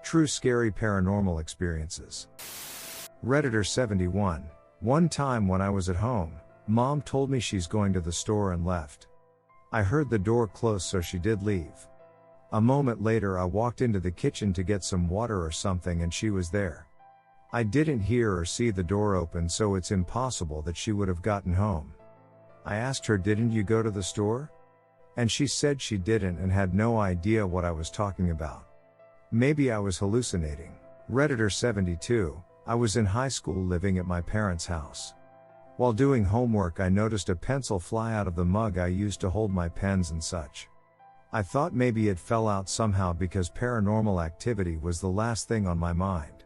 True scary paranormal experiences. Redditor 71. One time when I was at home, Mom told me she's going to the store and left. I heard the door close, so she did leave. A moment later I walked into the kitchen to get some water or something and she was there. I didn't hear or see the door open, so it's impossible that she would have gotten home. I asked her, "Didn't you go to the store?" And she said she didn't and had no idea what I was talking about. Maybe I was hallucinating. Redditor 72. I was in high school living at my parents' house. While doing homework I noticed a pencil fly out of the mug I used to hold my pens and such. I thought maybe it fell out somehow because paranormal activity was the last thing on my mind.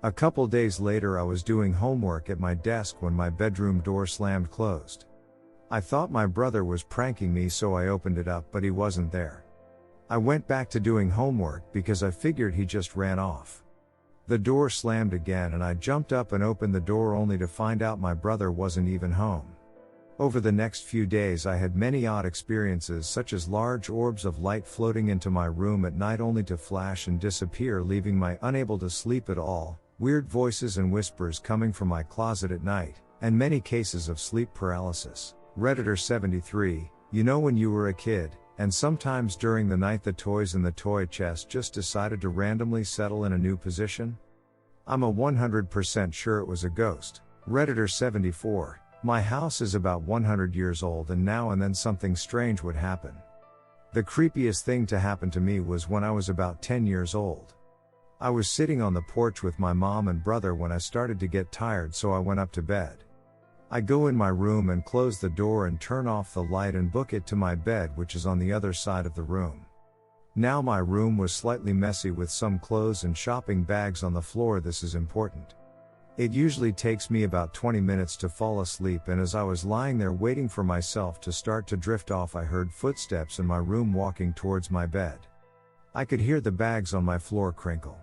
A couple days later I was doing homework at my desk when my bedroom door slammed closed. I thought my brother was pranking me, so I opened it up, but he wasn't there. I went back to doing homework because I figured he just ran off. The door slammed again and I jumped up and opened the door only to find out my brother wasn't even home. Over the next few days I had many odd experiences, such as large orbs of light floating into my room at night only to flash and disappear, leaving me unable to sleep at all, weird voices and whispers coming from my closet at night, and many cases of sleep paralysis. Redditor 73. You know when you were a kid, and sometimes during the night the toys in the toy chest just decided to randomly settle in a new position? I'm a 100% sure it was a ghost. Redditor 74. My house is about 100 years old and now and then something strange would happen. The creepiest thing to happen to me was when I was about 10 years old. I was sitting on the porch with my mom and brother when I started to get tired, so I went up to bed. I go in my room and close the door and turn off the light and book it to my bed, which is on the other side of the room. Now my room was slightly messy with some clothes and shopping bags on the floor. This is important. It usually takes me about 20 minutes to fall asleep, and as I was lying there waiting for myself to start to drift off, I heard footsteps in my room walking towards my bed. I could hear the bags on my floor crinkle.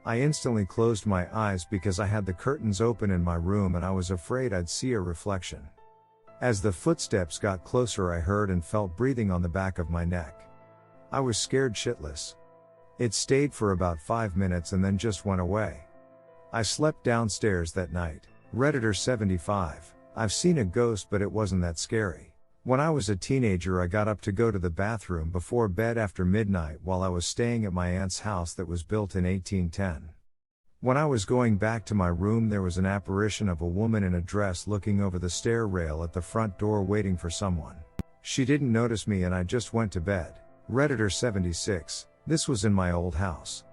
I instantly closed my eyes because I had the curtains open in my room and I was afraid I'd see a reflection. As the footsteps got closer I heard and felt breathing on the back of my neck. I was scared shitless. It stayed for about 5 minutes and then just went away. I slept downstairs that night. Redditor 75. I've seen a ghost, but it wasn't that scary. When I was a teenager I got up to go to the bathroom before bed after midnight while I was staying at my aunt's house that was built in 1810. When I was going back to my room there was an apparition of a woman in a dress looking over the stair rail at the front door waiting for someone. She didn't notice me and I just went to bed. Redditor 76. This was in my old house.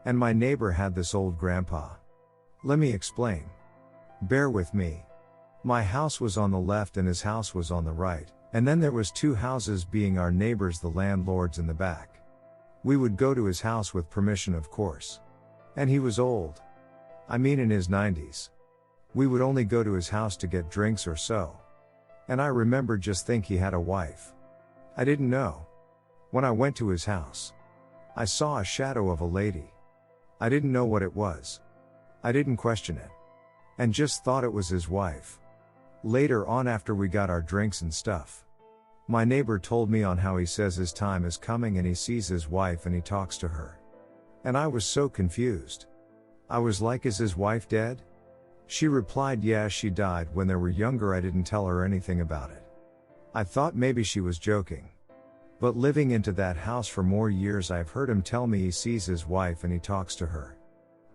And my neighbor had this old grandpa. Let me explain. Bear with me. My house was on the left and his house was on the right, and then there was 2 houses being our neighbors, the landlords, in the back. We would go to his house with permission, of course. And he was old. I mean in his 90s. We would only go to his house to get drinks or so. And I remember just think he had a wife. I didn't know. When I went to his house, I saw a shadow of a lady. I didn't know what it was. I didn't question it. And just thought it was his wife. Later on, after we got our drinks and stuff, my neighbor told me on how he says his time is coming and he sees his wife and he talks to her. And I was so confused. I was like, is his wife dead? She replied, yeah, she died when they were younger. I didn't tell her anything about it. I thought maybe she was joking. But living into that house for more years I've heard him tell me he sees his wife and he talks to her.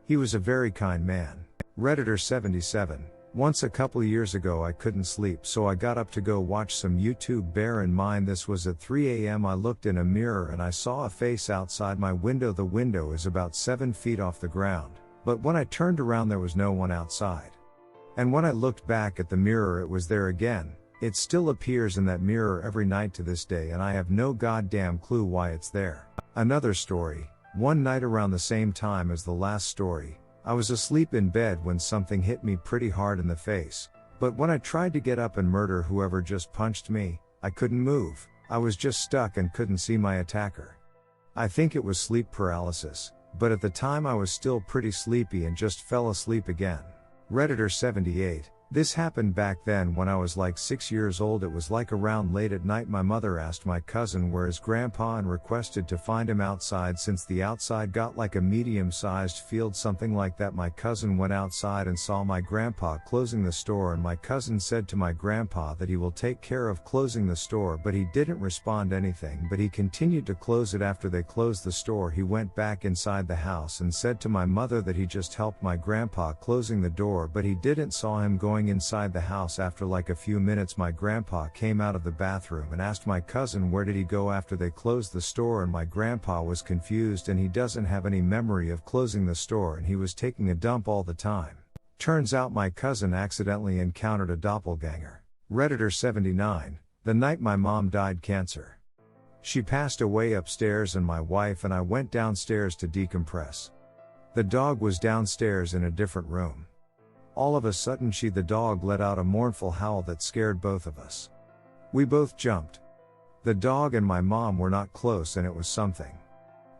He was a very kind man. Redditor 77. Once a couple years ago I couldn't sleep, so I got up to go watch some YouTube. Bear in mind this was at 3 a.m. I looked in a mirror and I saw a face outside my window. The window is about 7 feet off the ground, but when I turned around there was no one outside. And when I looked back at the mirror it was there again. It still appears in that mirror every night to this day and I have no goddamn clue why it's there. Another story. One night around the same time as the last story, I was asleep in bed when something hit me pretty hard in the face, but when I tried to get up and murder whoever just punched me, I couldn't move. I was just stuck and couldn't see my attacker. I think it was sleep paralysis, but at the time I was still pretty sleepy and just fell asleep again. Redditor 78. This happened back then when I was like 6 years old. It was like around late at night. My mother asked my cousin where his grandpa and requested to find him outside since the outside got like a medium-sized field, something like that. My cousin went outside and saw my grandpa closing the store, and my cousin said to my grandpa that he will take care of closing the store, but he didn't respond anything, but he continued to close it. After they closed the store, he went back inside the house and said to my mother that he just helped my grandpa closing the door, but he didn't saw him going inside the house. After like a few minutes, my grandpa came out of the bathroom and asked my cousin where did he go after they closed the store, and my grandpa was confused and he doesn't have any memory of closing the store, and he was taking a dump all the time. Turns out my cousin accidentally encountered a doppelganger. Redditor 79, the night my mom died cancer. She passed away upstairs and my wife and I went downstairs to decompress. The dog was downstairs in a different room. All of a sudden the dog let out a mournful howl that scared both of us. We both jumped. The dog and my mom were not close and it was something.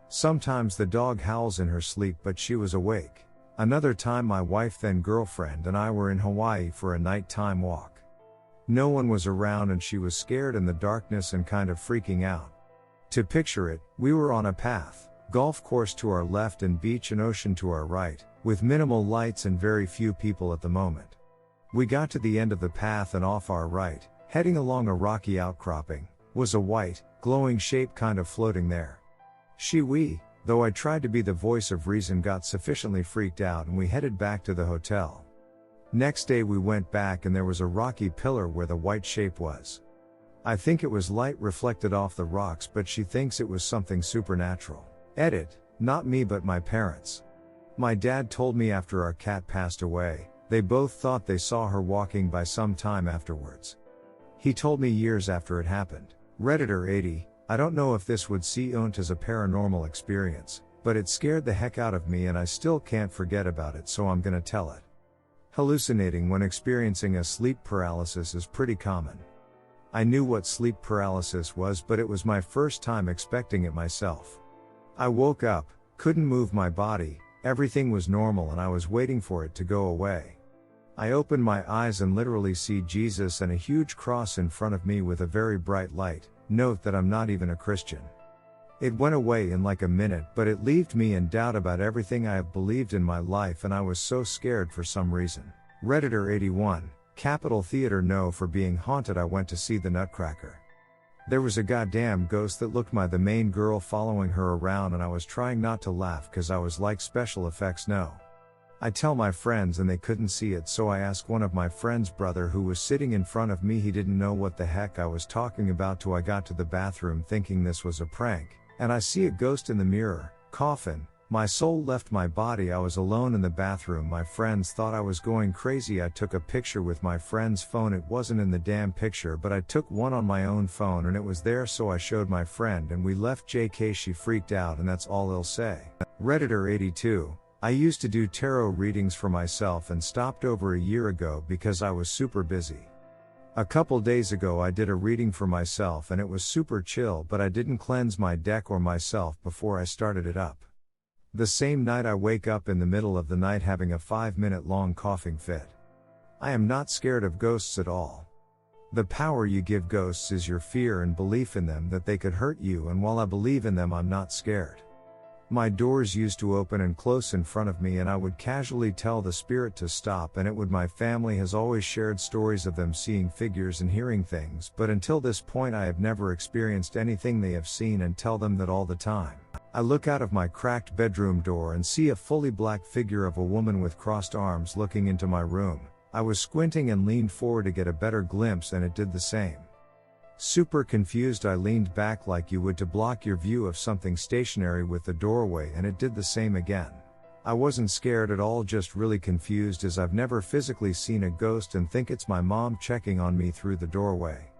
Sometimes the dog howls in her sleep, but she was awake. Another time my wife, then girlfriend, and I were in Hawaii for a nighttime walk. No one was around and she was scared in the darkness and kind of freaking out. To picture it, we were on a path, golf course to our left and beach and ocean to our right, with minimal lights and very few people at the moment. We got to the end of the path and off our right, heading along a rocky outcropping, was a white, glowing shape kind of floating there. We, though I tried to be the voice of reason, got sufficiently freaked out and we headed back to the hotel. Next day we went back and there was a rocky pillar where the white shape was. I think it was light reflected off the rocks, but she thinks it was something supernatural. Edit, not me but my parents. My dad told me after our cat passed away, they both thought they saw her walking by some time afterwards. He told me years after it happened. Redditor 80, I don't know if this would count as a paranormal experience, but it scared the heck out of me and I still can't forget about it, so I'm gonna tell it. Hallucinating when experiencing a sleep paralysis is pretty common. I knew what sleep paralysis was, but it was my first time expecting it myself. I woke up, couldn't move my body, everything was normal and I was waiting for it to go away. I opened my eyes and literally see Jesus and a huge cross in front of me with a very bright light. Note that I'm not even a Christian. It went away in like a minute, but it left me in doubt about everything I have believed in my life and I was so scared for some reason. Redditor 81, Capitol Theater, no, for being haunted I went to see the Nutcracker. There was a goddamn ghost that looked the main girl following her around and I was trying not to laugh cause I was like, special effects no. I tell my friends and they couldn't see it, so I asked one of my friend's brother who was sitting in front of me. He didn't know what the heck I was talking about till I got to the bathroom thinking this was a prank, and I see a ghost in the mirror, coffin. My soul left my body. I was alone in the bathroom. My friends thought I was going crazy. I took a picture with my friend's phone. It wasn't in the damn picture, but I took one on my own phone and it was there, so I showed my friend and we left. JK, she freaked out and that's all I'll say. Redditor 82, I used to do tarot readings for myself and stopped over a year ago because I was super busy. A couple days ago I did a reading for myself and it was super chill, but I didn't cleanse my deck or myself before I started it up. The same night I wake up in the middle of the night having a 5-minute long coughing fit. I am not scared of ghosts at all. The power you give ghosts is your fear and belief in them that they could hurt you, and while I believe in them I'm not scared. My doors used to open and close in front of me and I would casually tell the spirit to stop and it would. My family has always shared stories of them seeing figures and hearing things, but until this point I have never experienced anything they have seen and tell them that all the time. I look out of my cracked bedroom door and see a fully black figure of a woman with crossed arms looking into my room. I was squinting and leaned forward to get a better glimpse and it did the same. Super confused I leaned back like you would to block your view of something stationary with the doorway and it did the same again. I wasn't scared at all, just really confused as I've never physically seen a ghost and think it's my mom checking on me through the doorway.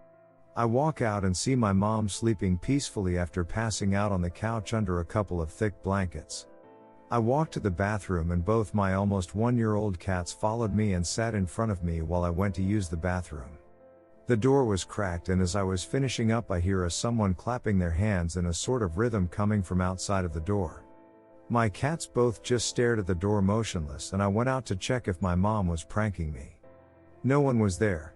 I walk out and see my mom sleeping peacefully after passing out on the couch under a couple of thick blankets. I walked to the bathroom and both my almost 1-year-old cats followed me and sat in front of me while I went to use the bathroom. The door was cracked and as I was finishing up I hear someone clapping their hands in a sort of rhythm coming from outside of the door. My cats both just stared at the door motionless and I went out to check if my mom was pranking me. No one was there.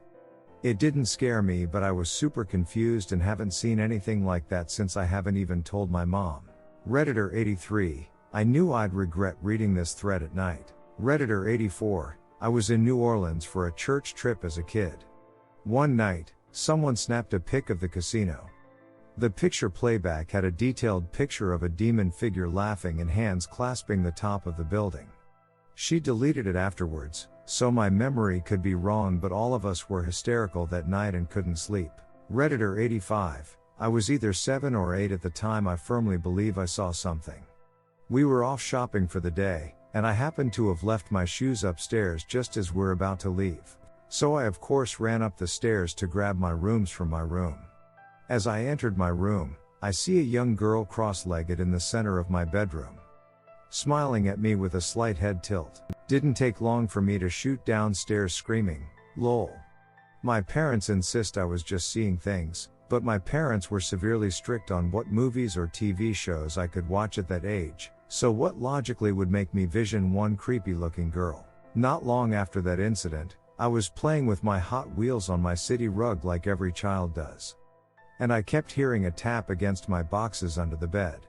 It didn't scare me, but I was super confused and haven't seen anything like that since. I haven't even told my mom. Redditor 83, I knew I'd regret reading this thread at night. Redditor 84, I was in New Orleans for a church trip as a kid. One night, someone snapped a pic of the casino. The picture playback had a detailed picture of a demon figure laughing and hands clasping the top of the building. She deleted it afterwards, so my memory could be wrong, but all of us were hysterical that night and couldn't sleep. Redditor 85, I was either 7 or 8 at the time. I firmly believe I saw something. We were off shopping for the day, and I happened to have left my shoes upstairs just as we're about to leave. So I of course ran up the stairs to grab my rooms from my room. As I entered my room, I see a young girl cross-legged in the center of my bedroom, smiling at me with a slight head tilt. Didn't take long for me to shoot downstairs screaming, "Lol." My parents insist I was just seeing things, but my parents were severely strict on what movies or TV shows I could watch at that age, so what logically would make me vision one creepy-looking girl. Not long after that incident, I was playing with my Hot Wheels on my city rug like every child does. And I kept hearing a tap against my boxes under the bed.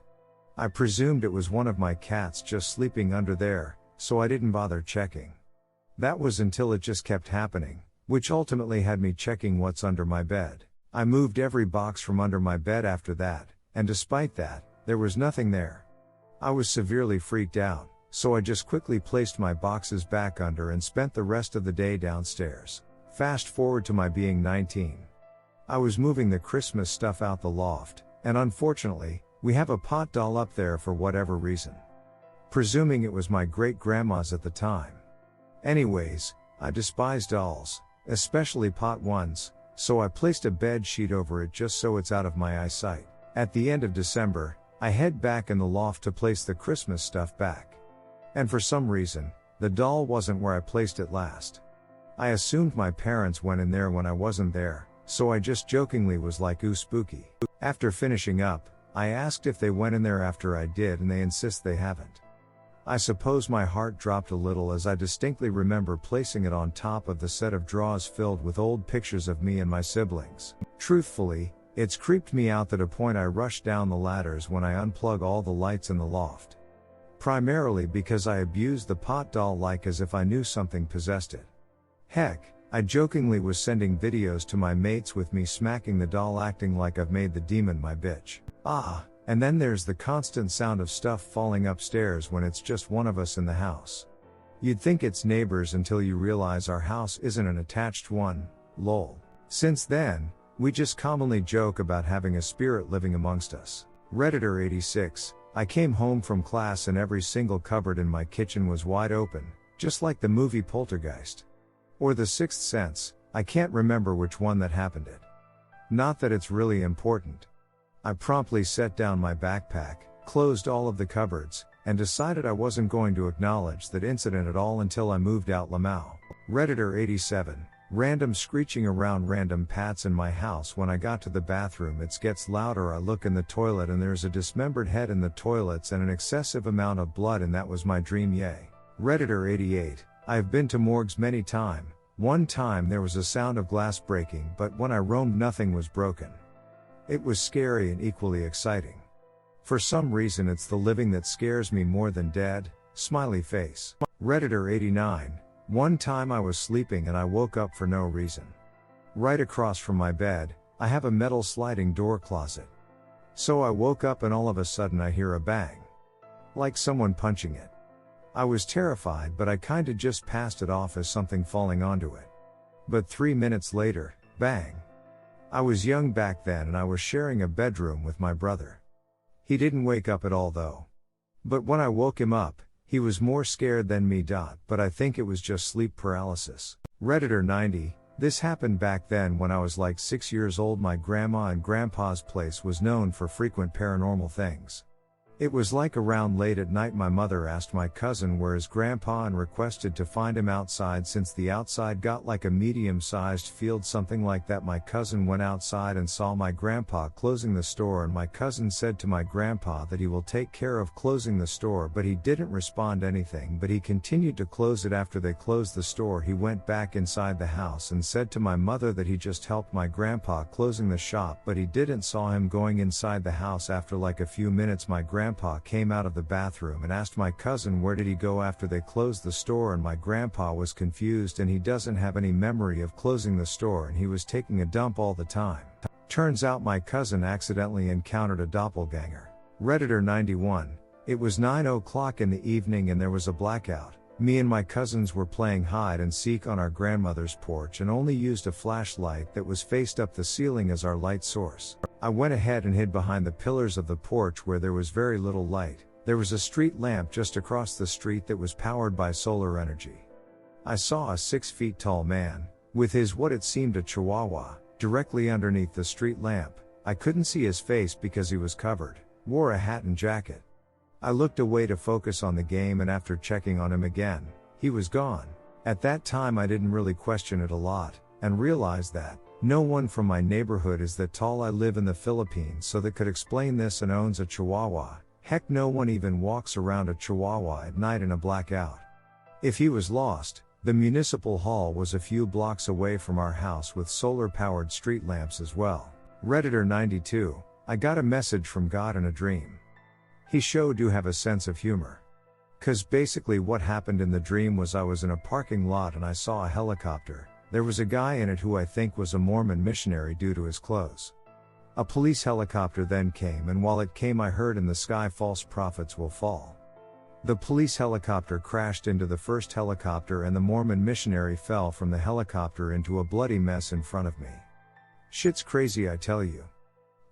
I presumed it was one of my cats just sleeping under there, so I didn't bother checking. That was until it just kept happening, which ultimately had me checking what's under my bed. I moved every box from under my bed after that, and despite that, there was nothing there. I was severely freaked out, so I just quickly placed my boxes back under and spent the rest of the day downstairs. Fast forward to my being 19. I was moving the Christmas stuff out the loft, and unfortunately, we have a pot doll up there for whatever reason. Presuming it was my great-grandma's at the time. Anyways, I despise dolls, especially pot ones, so I placed a bed sheet over it just so it's out of my eyesight. At the end of December, I head back in the loft to place the Christmas stuff back. And for some reason, the doll wasn't where I placed it last. I assumed my parents went in there when I wasn't there, so I just jokingly was like, "Ooh, spooky." After finishing up, I asked if they went in there after I did, and they insist they haven't. I suppose my heart dropped a little as I distinctly remember placing it on top of the set of drawers filled with old pictures of me and my siblings. Truthfully, it's creeped me out to the point I rush down the ladders when I unplug all the lights in the loft. Primarily because I abused the pot doll like as if I knew something possessed it. Heck, I jokingly was sending videos to my mates with me smacking the doll, acting like I've made the demon my bitch. And then there's the constant sound of stuff falling upstairs when it's just one of us in the house. You'd think it's neighbors until you realize our house isn't an attached one, lol. Since then, we just commonly joke about having a spirit living amongst us. Redditor 86, I came home from class and every single cupboard in my kitchen was wide open, just like the movie Poltergeist. Or The Sixth Sense, I can't remember which one that happened it. Not that it's really important. I promptly set down my backpack, closed all of the cupboards, and decided I wasn't going to acknowledge that incident at all until I moved out Myuu. Redditor 87, random screeching around random pats in my house. When I got to the bathroom it gets louder. I look in the toilet and there's a dismembered head in the toilets and an excessive amount of blood, and that was my dream, yay. Redditor 88, I've been to morgues many times. One time there was a sound of glass breaking, but when I roamed nothing was broken. It was scary and equally exciting. For some reason it's the living that scares me more than dead, smiley face. Redditor 89, one time I was sleeping and I woke up for no reason. Right across from my bed, I have a metal sliding door closet. So I woke up and all of a sudden I hear a bang. Like someone punching it. I was terrified, but I kinda just passed it off as something falling onto it. But 3 minutes later, bang. I was young back then and I was sharing a bedroom with my brother. He didn't wake up at all though. But when I woke him up, he was more scared than me. But I think it was just sleep paralysis. Redditor 90, this happened back then when I was like 6 years old. My grandma and grandpa's place was known for frequent paranormal things. It was like around late at night my mother asked my cousin where his grandpa and requested to find him outside since the outside got like a medium-sized field, something like that. My cousin went outside and saw my grandpa closing the store, and my cousin said to my grandpa that he will take care of closing the store, but he didn't respond anything, but he continued to close it. After they closed the store, he went back inside the house and said to my mother that he just helped my grandpa closing the shop, but he didn't saw him going inside the house. After like a few minutes, my grandpa came out of the bathroom and asked my cousin where did he go after they closed the store, and my grandpa was confused and he doesn't have any memory of closing the store and he was taking a dump all the time. Turns out my cousin accidentally encountered a doppelganger. Redditor 91. It was 9 o'clock in the evening and there was a blackout. Me and my cousins were playing hide and seek on our grandmother's porch and only used a flashlight that was faced up the ceiling as our light source. I went ahead and hid behind the pillars of the porch where there was very little light. There was a street lamp just across the street that was powered by solar energy. I saw a 6 feet tall man, with his what it seemed a chihuahua, directly underneath the street lamp. I couldn't see his face because he was covered, wore a hat and jacket. I looked away to focus on the game, and after checking on him again, he was gone. At that time I didn't really question it a lot, and realized that no one from my neighborhood is that tall. I live in the Philippines, so that could explain this, and owns a chihuahua. Heck, no one even walks around a chihuahua at night in a blackout. If he was lost, the municipal hall was a few blocks away from our house with solar-powered street lamps as well. Redditor 92. I got a message from God in a dream. He showed you have a sense of humor. Cause basically what happened in the dream was I was in a parking lot and I saw a helicopter. There was a guy in it who I think was a Mormon missionary due to his clothes. A police helicopter then came, and while it came I heard in the sky false prophets will fall. The police helicopter crashed into the first helicopter and the Mormon missionary fell from the helicopter into a bloody mess in front of me. Shit's crazy, I tell you.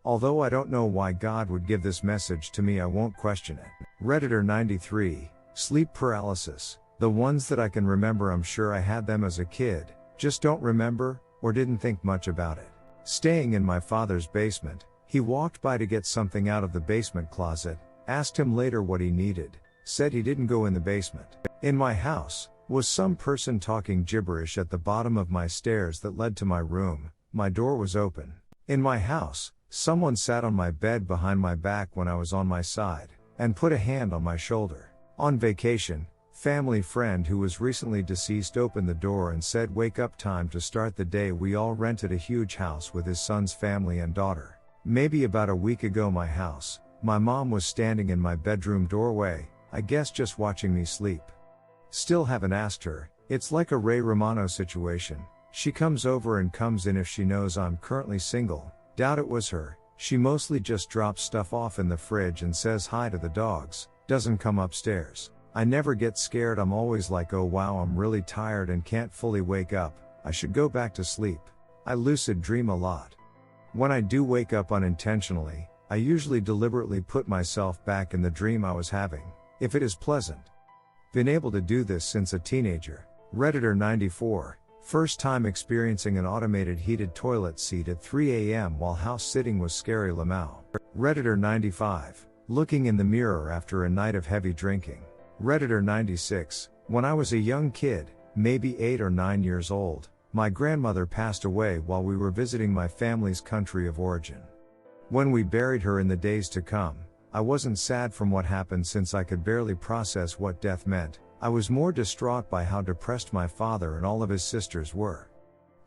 Although I don't know why God would give this message to me, I won't question it. Redditor 93. Sleep paralysis. The ones that I can remember, I'm sure I had them as a kid, just don't remember, or didn't think much about it. Staying in my father's basement, he walked by to get something out of the basement closet, asked him later what he needed, said he didn't go in the basement. In my house, was some person talking gibberish at the bottom of my stairs that led to my room. My door was open. In my house, someone sat on my bed behind my back when I was on my side, and put a hand on my shoulder. On vacation, family friend who was recently deceased opened the door and said wake up, time to start the day. We all rented a huge house with his son's family and daughter. Maybe about a week ago my house, my mom was standing in my bedroom doorway, I guess just watching me sleep. Still haven't asked her, it's like a Ray Romano situation. She comes over and comes in if she knows I'm currently single. Doubt it was her. She mostly just drops stuff off in the fridge and says hi to the dogs, doesn't come upstairs. I never get scared, I'm always like oh wow, I'm really tired and can't fully wake up, I should go back to sleep. I lucid dream a lot. When I do wake up unintentionally, I usually deliberately put myself back in the dream I was having, if it is pleasant. Been able to do this since a teenager. Redditor 94. First time experiencing an automated heated toilet seat at 3 a.m. while house sitting was scary. Lamau. Redditor 95. Looking in the mirror after a night of heavy drinking. Redditor 96. When I was a young kid, maybe 8 or 9 years old, my grandmother passed away while we were visiting my family's country of origin. When we buried her in the days to come, I wasn't sad from what happened since I could barely process what death meant. I was more distraught by how depressed my father and all of his sisters were.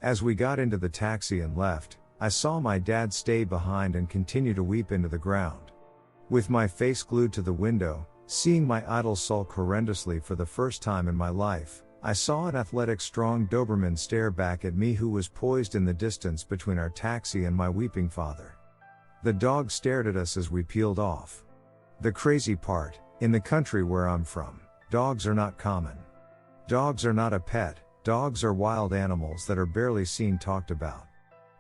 As we got into the taxi and left, I saw my dad stay behind and continue to weep into the ground. With my face glued to the window, seeing my idol sulk horrendously for the first time in my life, I saw an athletic strong Doberman stare back at me who was poised in the distance between our taxi and my weeping father. The dog stared at us as we peeled off. The crazy part, in the country where I'm from, dogs are not common. Dogs are not a pet, dogs are wild animals that are barely seen talked about.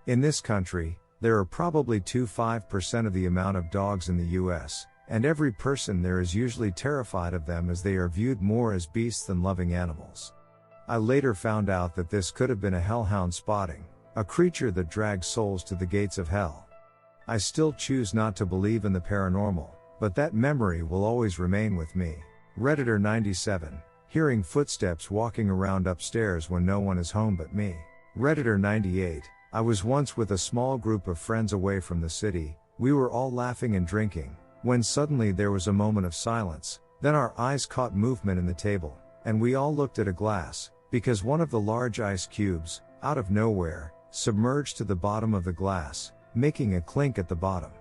In this country, there are probably 2–5% of the amount of dogs in the US, and every person there is usually terrified of them as they are viewed more as beasts than loving animals. I later found out that this could have been a hellhound spotting, a creature that drags souls to the gates of hell. I still choose not to believe in the paranormal, But that memory will always remain with me. Redditor 97. Hearing footsteps walking around upstairs when no one is home but me. Redditor 98. I was once with a small group of friends away from the city. We were all laughing and drinking, when suddenly there was a moment of silence. Then our eyes caught movement in the table, and we all looked at a glass, because one of the large ice cubes, out of nowhere, submerged to the bottom of the glass, making a clink at the bottom.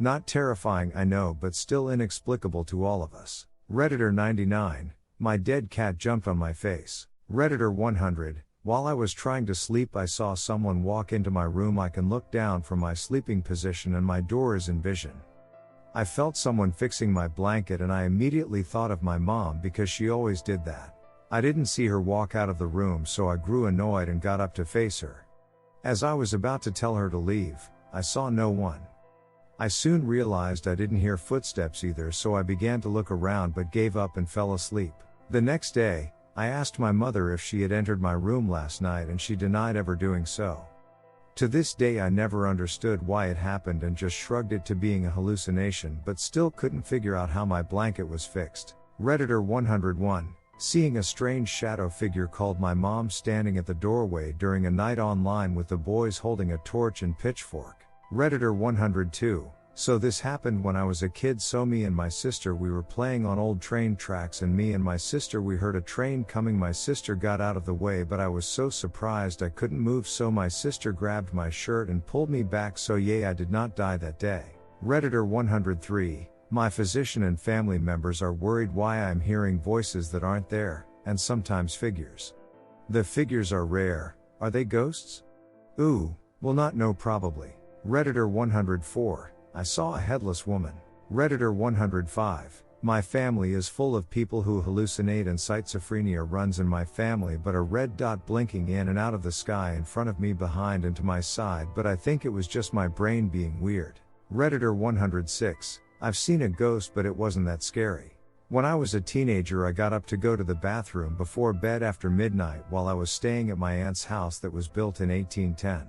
Not terrifying, I know, but still inexplicable to all of us. Redditor 99. My dead cat jumped on my face. Redditor 100. While I was trying to sleep, I saw someone walk into my room. I can look down from my sleeping position and my door is in vision. I felt someone fixing my blanket and I immediately thought of my mom because she always did that. I didn't see her walk out of the room, so I grew annoyed and got up to face her. As I was about to tell her to leave, I saw no one. I soon realized I didn't hear footsteps either, so I began to look around but gave up and fell asleep. The next day, I asked my mother if she had entered my room last night and she denied ever doing so. To this day I never understood why it happened and just shrugged it to being a hallucination, but still couldn't figure out how my blanket was fixed. Redditor 101. Seeing a strange shadow figure called my mom standing at the doorway during a night online with the boys holding a torch and pitchfork. Redditor 102. So this happened when I was a kid, so me and my sister we were playing on old train tracks and me and my sister we heard a train coming. My sister got out of the way but I was so surprised I couldn't move, so my sister grabbed my shirt and pulled me back, so yay, I did not die that day. Redditor 103. My physician and family members are worried why I'm hearing voices that aren't there, and sometimes figures. The figures are rare. Are they ghosts? Ooh, will not know probably. Redditor 104. I saw a headless woman. Redditor 105. My family is full of people who hallucinate and schizophrenia runs in my family, but a red dot blinking in and out of the sky in front of me, behind and to my side, but I think it was just my brain being weird. Redditor 106. I've seen a ghost but it wasn't that scary. When I was a teenager I got up to go to the bathroom before bed after midnight while I was staying at my aunt's house that was built in 1810.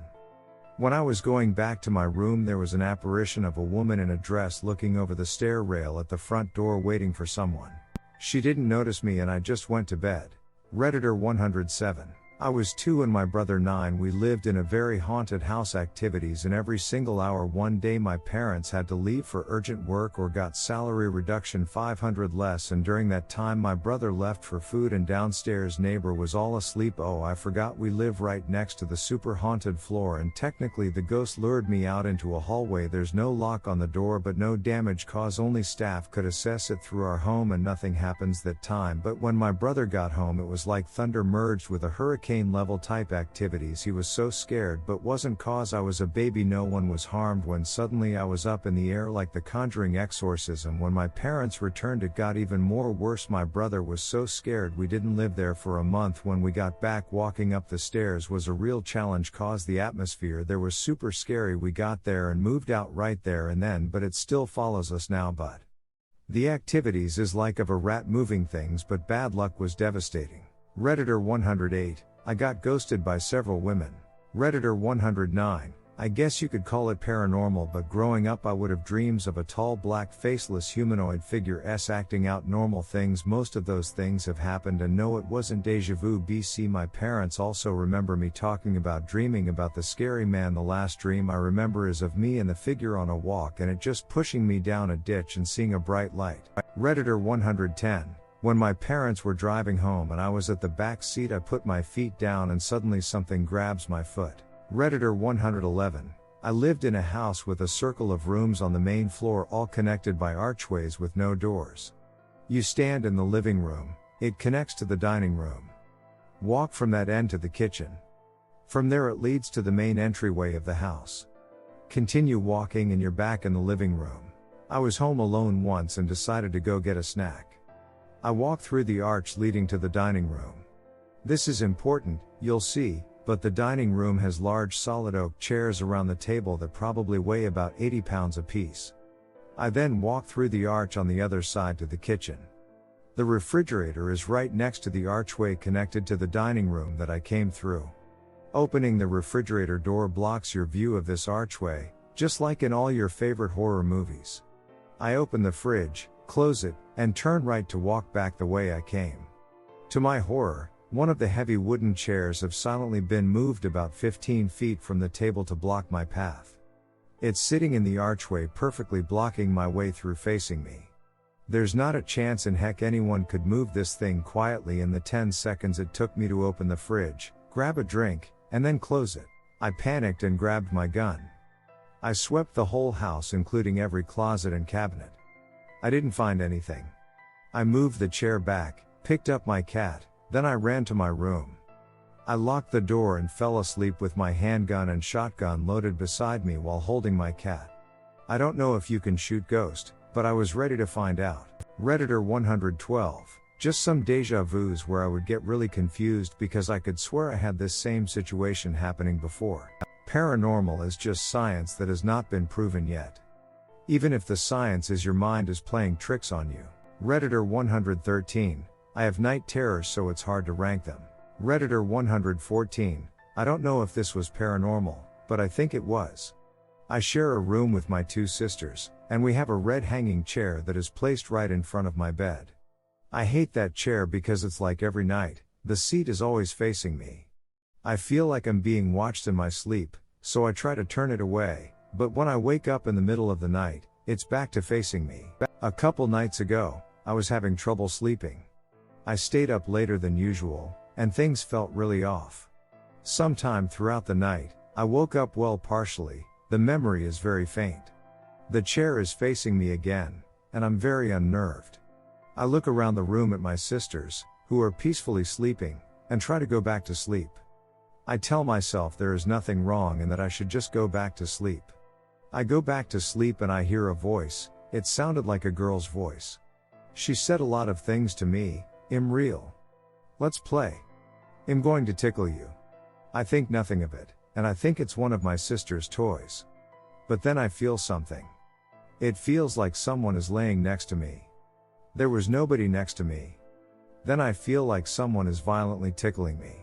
When I was going back to my room there was an apparition of a woman in a dress looking over the stair rail at the front door waiting for someone. She didn't notice me and I just went to bed. Redditor 107. I was 2 and my brother 9. We lived in a very haunted house. Activities in every single hour. One day my parents had to leave for urgent work or got salary reduction, 500 less, and during that time my brother left for food and downstairs neighbor was all asleep. Oh, I forgot we live right next to the super haunted floor and technically the ghost lured me out into a hallway. There's no lock on the door but no damage cause, only staff could access it through our home and nothing happens that time. But when my brother got home it was like thunder merged with a hurricane level type activities. He was so scared but wasn't cause I was a baby. No one was harmed when suddenly I was up in the air like the Conjuring exorcism. When my parents returned it got even more worse. My brother was so scared we didn't live there for a month. When we got back walking up the stairs was a real challenge cause the atmosphere there was super scary. We got there and moved out right there and then, but it still follows us now. But the activities is like of a rat moving things, but bad luck was devastating. Redditor 108. I got ghosted by several women. Redditor 109. I guess you could call it paranormal, but growing up I would have dreams of a tall black faceless humanoid figure acting out normal things. Most of those things have happened and no, it wasn't deja vu. BC. My parents also remember me talking about dreaming about the scary man. The last dream I remember is of me and the figure on a walk and it just pushing me down a ditch and seeing a bright light. Redditor 110. When my parents were driving home and I was at the back seat, I put my feet down and suddenly something grabs my foot. Redditor 111. I lived in a house with a circle of rooms on the main floor, all connected by archways with no doors. You stand in the living room, it connects to the dining room. Walk from that end to the kitchen. From there it leads to the main entryway of the house. Continue walking and you're back in the living room. I was home alone once and decided to go get a snack. I walked through the arch leading to the dining room. This is important, you'll see, but the dining room has large solid oak chairs around the table that probably weigh about 80 pounds apiece. I then walked through the arch on the other side to the kitchen. The refrigerator is right next to the archway connected to the dining room that I came through. Opening the refrigerator door blocks your view of this archway, just like in all your favorite horror movies. I open the fridge, close it, and turn right to walk back the way I came. To my horror, one of the heavy wooden chairs have silently been moved about 15 feet from the table to block my path. It's sitting in the archway, perfectly blocking my way through, facing me. There's not a chance in heck anyone could move this thing quietly in the 10 seconds it took me to open the fridge, grab a drink, and then close it. I panicked and grabbed my gun. I swept the whole house, including every closet and cabinet. I didn't find anything. I moved the chair back, picked up my cat, then I ran to my room. I locked the door and fell asleep with my handgun and shotgun loaded beside me while holding my cat. I don't know if you can shoot ghost, but I was ready to find out. Redditor 112. Just some deja vus where I would get really confused because I could swear I had this same situation happening before. Paranormal is just science that has not been proven yet. Even if the science is your mind is playing tricks on you. Redditor 113. I have night terrors, so it's hard to rank them. Redditor 114. I don't know if this was paranormal, but I think it was. I share a room with my two sisters, and we have a red hanging chair that is placed right in front of my bed. I hate that chair because it's like every night, the seat is always facing me. I feel like I'm being watched in my sleep, so I try to turn it away, but when I wake up in the middle of the night, it's back to facing me. A couple nights ago, I was having trouble sleeping. I stayed up later than usual, and things felt really off. Sometime throughout the night, I woke up well, partially, the memory is very faint. The chair is facing me again, and I'm very unnerved. I look around the room at my sisters, who are peacefully sleeping, and try to go back to sleep. I tell myself there is nothing wrong and that I should just go back to sleep. I go back to sleep and I hear a voice. It sounded like a girl's voice. She said a lot of things to me. I'm real. Let's play. I'm going to tickle you. I think nothing of it, and I think it's one of my sister's toys. But then I feel something. It feels like someone is laying next to me. There was nobody next to me. Then I feel like someone is violently tickling me.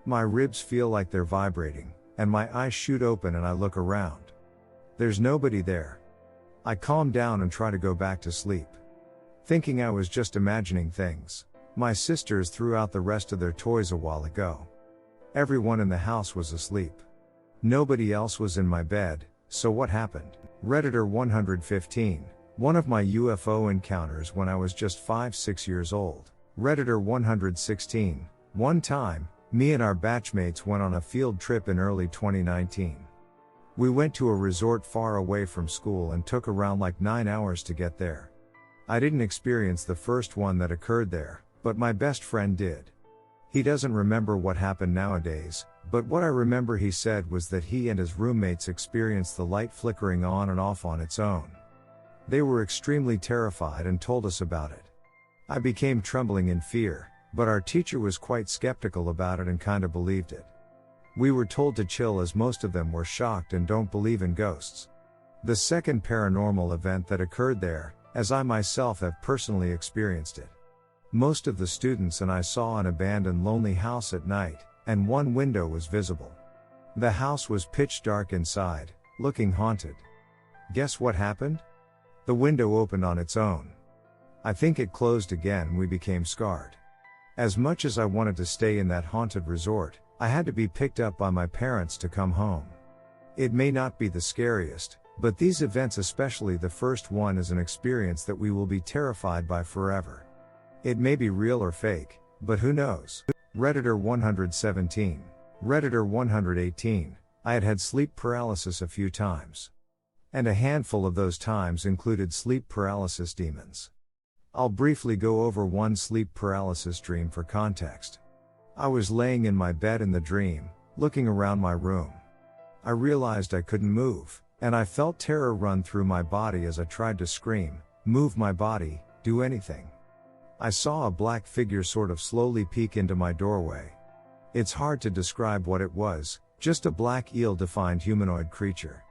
My ribs feel like they're vibrating, and my eyes shoot open and I look around. There's nobody there. I calm down and try to go back to sleep, thinking I was just imagining things. My sisters threw out the rest of their toys a while ago. Everyone in the house was asleep. Nobody else was in my bed, so what happened? Redditor 115. One of my UFO encounters when I was just 5-6 years old. Redditor 116. One time, me and our batchmates went on a field trip in early 2019. We went to a resort far away from school and took around like 9 hours to get there. I didn't experience the first one that occurred there, but my best friend did. He doesn't remember what happened nowadays, but what I remember he said was that he and his roommates experienced the light flickering on and off on its own. They were extremely terrified and told us about it. I became trembling in fear, but our teacher was quite skeptical about it and kinda believed it. We were told to chill as most of them were shocked and don't believe in ghosts. The second paranormal event that occurred there, as I myself have personally experienced it. Most of the students and I saw an abandoned lonely house at night, and one window was visible. The house was pitch dark inside, looking haunted. Guess what happened? The window opened on its own. I think it closed again and we became scarred. As much as I wanted to stay in that haunted resort, I had to be picked up by my parents to come home. It may not be the scariest, but these events, especially the first one, is an experience that we will be terrified by forever. It may be real or fake, but who knows? Redditor 117. Redditor 118. I had sleep paralysis a few times. And a handful of those times included sleep paralysis demons. I'll briefly go over one sleep paralysis dream for context. I was laying in my bed in the dream, looking around my room. I realized I couldn't move, and I felt terror run through my body as I tried to scream, move my body, do anything. I saw a black figure sort of slowly peek into my doorway. It's hard to describe what it was, just a black eel-defined humanoid creature.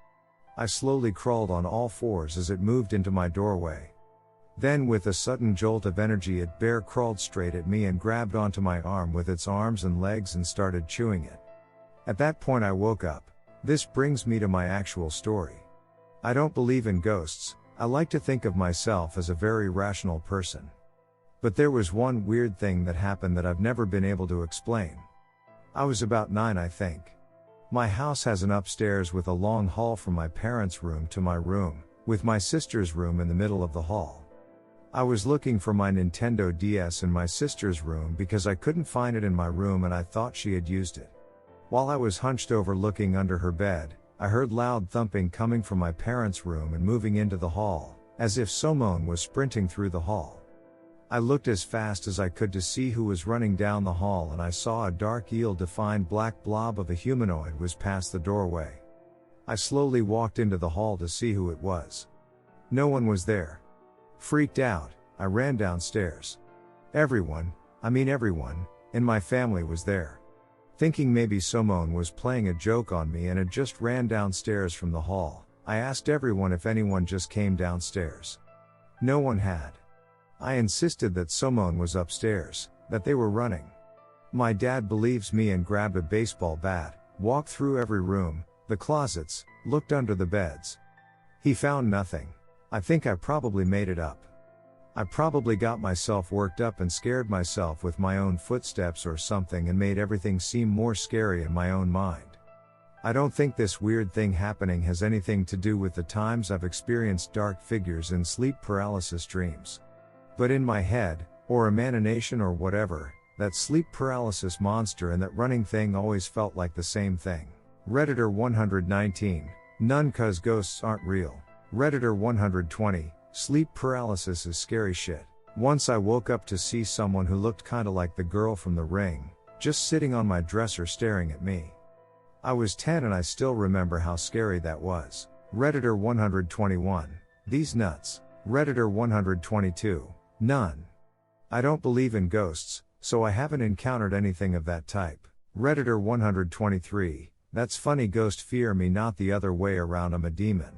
I slowly crawled on all fours as it moved into my doorway. Then with a sudden jolt of energy it bear crawled straight at me and grabbed onto my arm with its arms and legs and started chewing it. At that point I woke up. This brings me to my actual story. I don't believe in ghosts, I like to think of myself as a very rational person. But there was one weird thing that happened that I've never been able to explain. I was about 9, I think. My house has an upstairs with a long hall from my parents' room to my room, with my sister's room in the middle of the hall. I was looking for my Nintendo DS in my sister's room because I couldn't find it in my room and I thought she had used it. While I was hunched over looking under her bed, I heard loud thumping coming from my parents' room and moving into the hall, as if someone was sprinting through the hall. I looked as fast as I could to see who was running down the hall and I saw a dark eel-defined black blob of a humanoid was past the doorway. I slowly walked into the hall to see who it was. No one was there. Freaked out, I ran downstairs. Everyone in my family was there. Thinking maybe someone was playing a joke on me and had just ran downstairs from the hall, I asked everyone if anyone just came downstairs. No one had. I insisted that someone was upstairs, that they were running. My dad believes me and grabbed a baseball bat, walked through every room, the closets, looked under the beds. He found nothing. I think I probably made it up. I probably got myself worked up and scared myself with my own footsteps or something and made everything seem more scary in my own mind. I don't think this weird thing happening has anything to do with the times I've experienced dark figures and sleep paralysis dreams. But in my head, or imagination or whatever, that sleep paralysis monster and that running thing always felt like the same thing. Redditor 119, none 'cause ghosts aren't real. Redditor 120, sleep paralysis is scary shit. Once I woke up to see someone who looked kinda like the girl from The Ring, just sitting on my dresser staring at me. I was 10 and I still remember how scary that was. Redditor 121, these nuts. Redditor 122, none. I don't believe in ghosts, so I haven't encountered anything of that type. Redditor 123, that's funny, ghost fear me, not the other way around, I'm a demon.